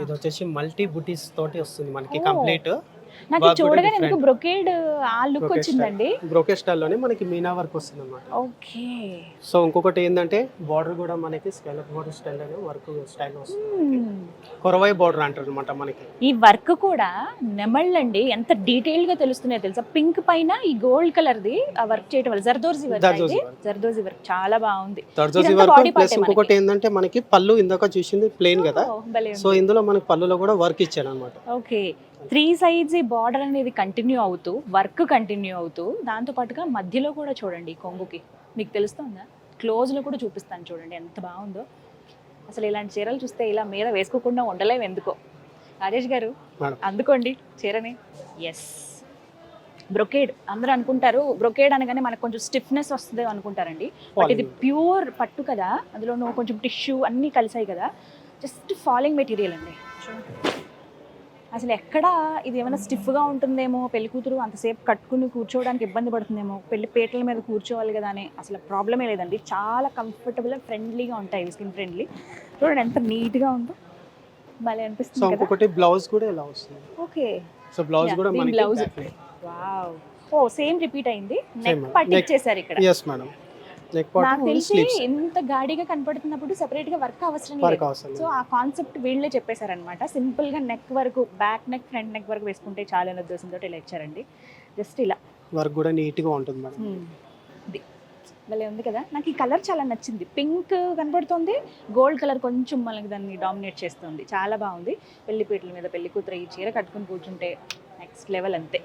ఇది వచ్చేసి మల్టీ బుటీస్ తోటి వస్తుంది మనకి ఓ. కంప్లీట్. నాకు వర్క్ కూడా చూడగానే ఎందుకు different. బ్రొకేడ్ ఆ లుక్ వచ్చిందండి. బ్రోకే స్టైల్లోనే మనకి మీనా వర్క్ వస్తుంది అనమాట. ఓకే. సో ఇంకొకటి ఏంటంటే బార్డర్ కూడా మనకి స్కాలప్ బార్డర్ స్టైల్ అనే వర్క్ స్టైల్ వస్తుంది. కొరవై బార్డర్ అంటారు అనమాట మనకి. ఈ వర్క్ కూడా నెమళ్ళండి ఎంత డీటెయిల్ గా తెలుస్తున్నాయో తెలుసా. పింక్ పైన ఈ గోల్డ్ కలర్ ది ఆ వర్క్ చేయడం వల్ల zardozi work. Zardozi work. Zardozi work చాలా బాగుంది. తర్జోజీ ఇదంతా వర్క్ body part ప్లస్ ఏ ఇంకొకటి ఏంటంటే మనకి పళ్ళు ఇందాక చూసింది ప్లెయిన్ కదా. ఓ, భలే సో ఉంది. ఇందులో మనకి పళ్ళులో కూడా వర్క్ ఇచ్చాను అనమాట. ఓకే. 3 sides ఈ బార్డర్ అనేది కంటిన్యూ అవుతూ వర్క్ కంటిన్యూ అవుతూ దాంతో పాటుగా మధ్యలో కూడా చూడండి ఈ కొంగుకి మీకు తెలుస్తుందా. క్లోజ్ లో కూడా చూపిస్తాను చూడండి ఎంత బాగుందో. అసలు ఇలాంటి చీరలు చూస్తే ఇలా మీద వేసుకోకుండా ఉండలేము ఎందుకో. రాజేష్ గారు మేడం. అందుకోండి చీరని. ఎస్, బ్రొకేడ్ అందరూ అనుకుంటారు బ్రొకేడ్ అనగానే మనకు కొంచెం స్టిఫ్నెస్ వస్తుంది అనుకుంటారండి. బట్ ఇది ప్యూర్ పట్టు కదా, అందులో కొంచెం టిష్యూ అన్నీ కలిసాయి కదా. జస్ట్ ఫాలింగ్ మెటీరియల్ అండి. అసలు ఎక్కడ ఇది ఏమైనా స్టిఫ్గా ఉంటుందేమో, పెళ్లి కూతురు అంతసేపు కట్టుకుని కూర్చోవడానికి ఇబ్బంది పడుతుందేమో, పెళ్లి పీటల మీద కూర్చోవాలి కదా అని అసలు ప్రాబ్లమే లేదండి. చాలా కంఫర్టబుల్ అండ్ ఫ్రెండ్లీగా ఉంటాయి, స్కిన్ ఫ్రెండ్లీ. చూడండి ఎంత నీట్గా ఉందో, భలే సో అనిపిస్తుంది కదా. ఇంకొకటి బ్లౌజ్ కూడా ఇలా వస్తుంది. ఓకే. సో బ్లౌజ్ కూడా మనకి బ్లౌజ్. వావ్. ఓ సేమ్ రిపీట్ అయింది. Neck Same. పట్టి Neck. ఇచ్చేసారు ఇక్కడ. Yes madam. నెక్ పార్ట్ నాకు తెలిసి స్లీవ్స్ ఎంత గాడిగా కనపడుతున్నప్పుడు సెపరేట్ గా వర్క్ అవసరం వర్క్ లేదు. అవసరం సో ఆ కాన్సెప్ట్ వీళ్ళే చెప్పేశారనమాట. సింపుల్ గా నెక్ వరకు, బ్యాక్ నెక్ ఫ్రంట్ నెక్ వరకు వేసుకుంటే చాలా అనే ఉద్దేశంతో ఇలా ఇచ్చారండి. జస్ట్ ఇలా వర్క్ కూడా నీట్ గా ఉంటుంది మేడం. ఇది భలే ఉంది కదా. నాకు ఈ కలర్ చాలా నచ్చింది. పింక్ కనపడుతుంది, గోల్డ్ కలర్ కొంచెం మనకి దాన్ని డామినేట్ చేస్తుంది. చాలా బాగుంది. పెళ్లి పీటల మీద పెళ్లి కూతురు ఈ చీర కట్టుకుని కూర్చుంటే నెక్స్ట్ లెవెల్ అంతే.